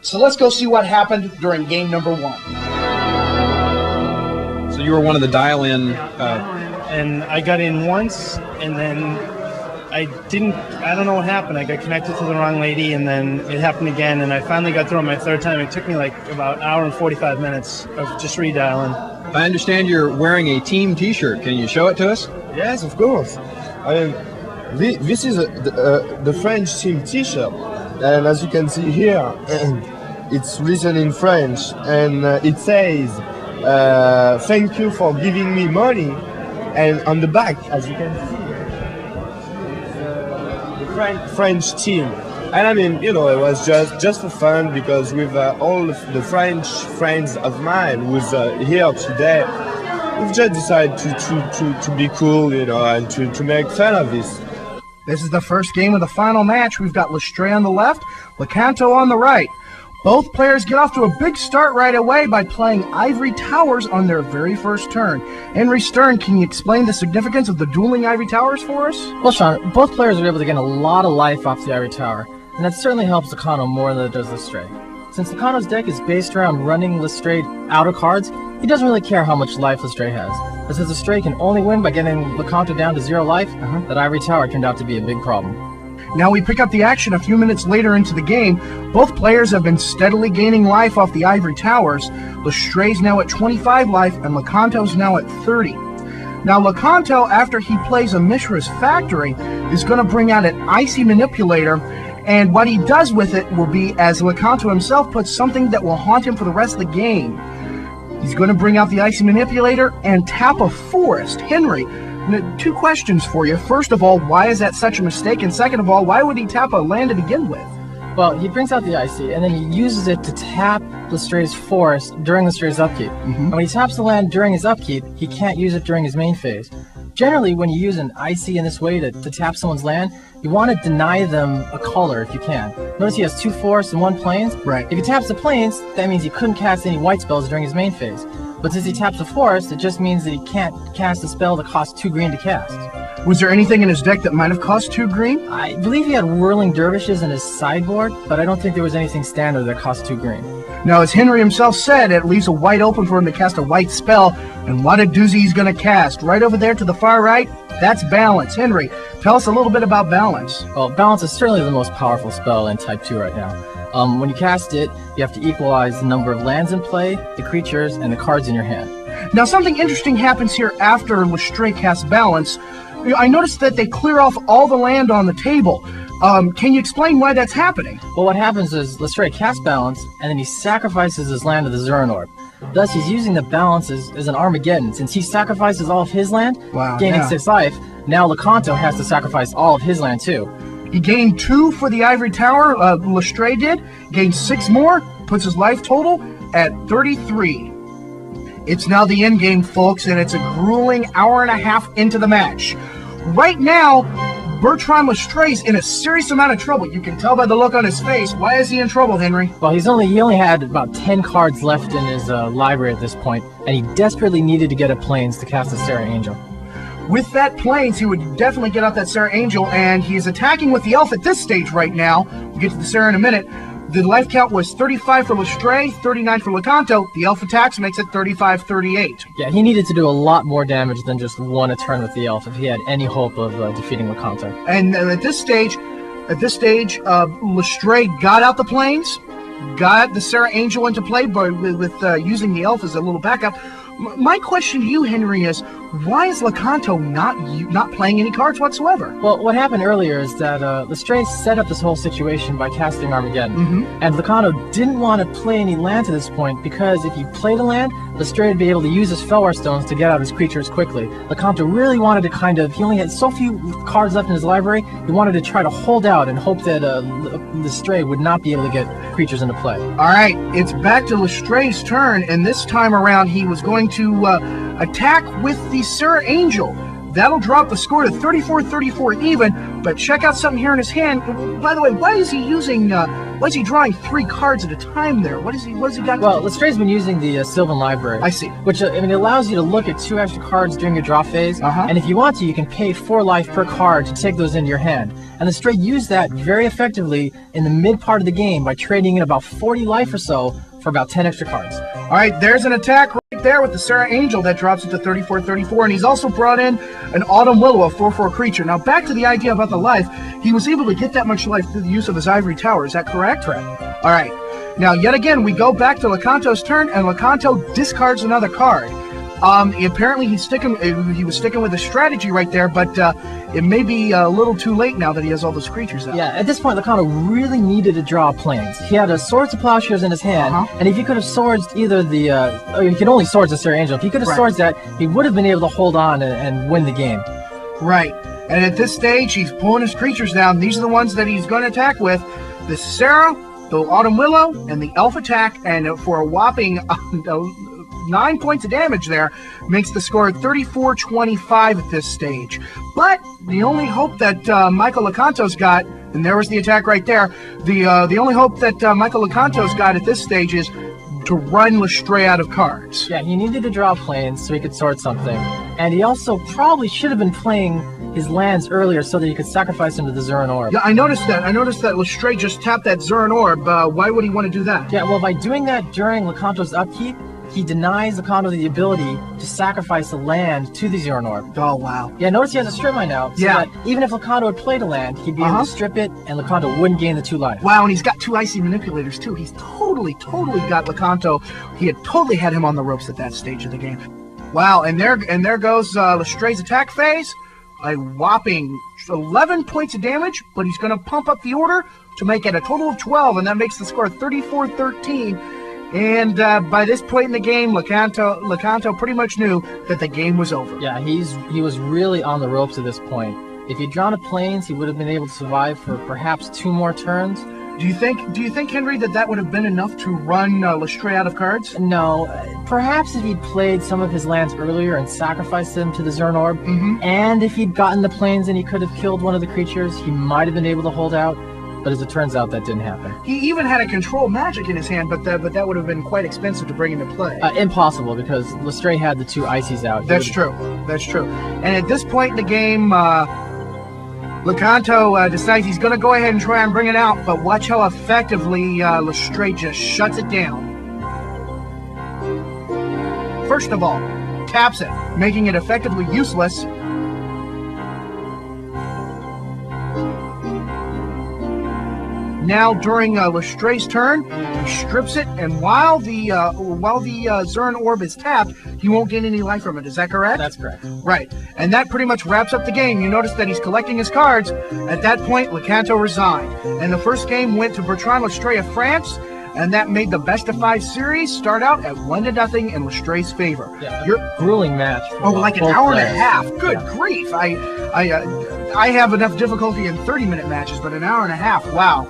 So let's go see what happened during game number 1. So you were one of the dial-in... And I got in once, and then I don't know what happened. I got connected to the wrong lady, and then it happened again, and I finally got through on my third time. It took me like about an hour and 45 minutes of just redialing. I understand you're wearing a team T-shirt. Can you show it to us? Yes, of course. I mean, this is the French team T-shirt, and as you can see here, it's written in French, and it says, "Thank you for giving me money." And on the back, as you can see, the French team. And I mean, it was just for fun, because with all of the French friends of mine who's here today, we've just decided to be cool, and to make fun of this. This is the first game of the final match. We've got Lestrade on the left, Lecanto on the right. Both players get off to a big start right away by playing Ivory Towers on their very first turn. Henry Stern, can you explain the significance of the dueling Ivory Towers for us? Well, Sean, both players are able to gain a lot of life off the Ivory Tower, and that certainly helps Lecanto more than it does Lestrade. Since Lecanto's deck is based around running Lestrade out of cards, he doesn't really care how much life Lestrade has. But since Lestrade can only win by getting Lecanto down to 0 life, that Ivory Tower turned out to be a big problem. Now we pick up the action a few minutes later into the game. Both players have been steadily gaining life off the Ivory Towers. Lestrade's now at 25 life, and Lecanto's now at 30. Now Lecanto, after he plays a Mishra's Factory, is going to bring out an Icy Manipulator, and what he does with it will be, as Lecanto himself puts, something that will haunt him for the rest of the game. He's going to bring out the Icy Manipulator and tap a Forest. Henry, 2 questions for you. First of all, why is that such a mistake? And second of all, why would he tap a land to begin with? Well, he brings out the Icy, and then he uses it to tap Lestrade's Forest during Lestrade's upkeep. And when he taps the land during his upkeep, he can't use it during his main phase. Generally, when you use an Icy in this way to tap someone's land, you want to deny them a color if you can. Notice he has 2 forests and 1 plains. Right. If he taps the plains, that means he couldn't cast any white spells during his main phase. But since he taps a forest, it just means that he can't cast a spell that costs 2 green to cast. Was there anything in his deck that might have cost 2 green? I believe he had Whirling Dervishes in his sideboard, but I don't think there was anything standard that cost 2 green. Now, as Henry himself said, it leaves a white open for him to cast a white spell, and what a doozy he's going to cast. Right over there to the far right, that's Balance. Henry, tell us a little bit about Balance. Well, Balance is certainly the most powerful spell in Type 2 right now. When you cast it, you have to equalize the number of lands in play, the creatures, and the cards in your hand. Now, something interesting happens here after Lestrade casts Balance. I noticed that they clear off all the land on the table. Can you explain why that's happening? Well, what happens is Lestrade casts Balance, and then he sacrifices his land to the Zurin Orb. Thus, he's using the Balance as an Armageddon. Since he sacrifices all of his land, gaining 6 life, now Lecanto has to sacrifice all of his land too. He gained 2 for the Ivory Tower, Lestrade did, gained 6 more, puts his life total at 33. It's now the end game, folks, and it's a grueling hour and a half into the match. Right now, Bertrand Lestrade's in a serious amount of trouble. You can tell by the look on his face. Why is he in trouble, Henry? Well, he only had about 10 cards left in his library at this point, and he desperately needed to get a Plains to cast a Serra Angel. With that Plains, he would definitely get out that Serra Angel, and he's attacking with the Elf at this stage right now. We'll get to the Serra in a minute. The life count was 35 for Lestrade, 39 for Lecanto. The Elf attacks makes it 35-38. Yeah, he needed to do a lot more damage than just 1 a turn with the Elf if he had any hope of defeating Lecanto. And at this stage, Lestrade got out the Plains, got the Serra Angel into play with using the Elf as a little backup. My question to you, Henry, is why is Lecanto not playing any cards whatsoever? Well, what happened earlier is that Lestrade set up this whole situation by casting Armageddon. And Lecanto didn't want to play any land to this point because if he played a land, Lestrade would be able to use his Fellwar Stones to get out his creatures quickly. Lecanto really wanted to he only had so few cards left in his library, he wanted to try to hold out and hope that Lestrade would not be able to get creatures into play. All right, it's back to Lestrade's turn, and this time around he was going to attack with the Serra Angel. That'll drop the score to 34-34 even, but check out something here in his hand. By the way, why is he using Why is he drawing 3 cards at a time there? What is he got? Well, Lestray's been using the Sylvan Library. I see. Which, it allows you to look at 2 extra cards during your draw phase. And if you want to, you can pay 4 life per card to take those into your hand. And Lestray used that very effectively in the mid part of the game by trading in about 40 life or so for about 10 extra cards. All right, there's an attack right there with the Sarah Angel that drops it to 34-34, and he's also brought in an Autumn Willow, a 4/4 creature. Now, back to the idea about the life, he was able to get that much life through the use of his Ivory Tower. Is that correct? Correct. All right. Now, yet again, we go back to Lecanto's turn, and Lecanto discards another card. Apparently, he was sticking with a strategy right there, but it may be a little too late now that he has all those creatures out. Yeah, at this point, Lecanto really needed to draw planes. He had a Swords of Plowshares in his hand, and if he could have swords either the, he could only swords the Sarah Angel. If he could have swords that, he would have been able to hold on and win the game. Right. And at this stage, he's pulling his creatures down. These are the ones that he's going to attack with. The Sarah, the Autumn Willow, and the Elf attack, and for a whopping 9 points of damage there, makes the score 34-25 at this stage. But the only hope that Michael Lecanto's got, and there was the attack right there, the only hope that Michael Lecanto's got at this stage is to run Lestray out of cards. Yeah, he needed to draw planes so he could sort something. And he also probably should have been playing his lands earlier so that he could sacrifice them to the Zuran Orb. Yeah, I noticed that. Lestray just tapped that Zuran Orb. Why would he want to do that? Yeah, well, by doing that during Lecanto's upkeep, he denies Lecanto the ability to sacrifice a land to the Zuran Orb. Oh, wow. Yeah, notice he has a strip mine now. So that even if Lecanto had played a land, he'd be able to strip it, and Lecanto wouldn't gain the 2 life. Wow, and he's got 2 Icy Manipulators, too. He's totally got Lecanto. He had totally had him on the ropes at that stage of the game. Wow, and there goes Lestray's attack phase. A whopping 11 points of damage, but he's going to pump up the order to make it a total of 12, and that makes the score 34-13. And by this point in the game, Lecanto pretty much knew that the game was over. Yeah, he was really on the ropes at this point. If he'd drawn a plains, he would have been able to survive for perhaps 2 more turns. Do you think, Henry, that would have been enough to run Lestray out of cards? No. Perhaps if he'd played some of his lands earlier and sacrificed them to the Zuran Orb, and if he'd gotten the plains and he could have killed one of the creatures, he might have been able to hold out. But as it turns out, that didn't happen. He even had a control magic in his hand, but that would have been quite expensive to bring into play. Impossible, because Lestray had the 2 ices out. That's true. That's true. And at this point in the game, Lecanto decides he's going to go ahead and try and bring it out, but watch how effectively Lestray just shuts it down. First of all, taps it, making it effectively useless. Now, during Lestray's turn, he strips it, and while the Zuran Orb is tapped, he won't gain any life from it. Is that correct? That's correct. Right. And that pretty much wraps up the game. You notice that he's collecting his cards. At that point, Lecanto resigned. And the first game went to Bertrand Lestray of France, and that made the best-of-5 series start out at 1-0 in Lestray's favor. Yeah, grueling match. Like an hour and a half. Good grief. I have enough difficulty in 30-minute matches, but an hour and a half, wow.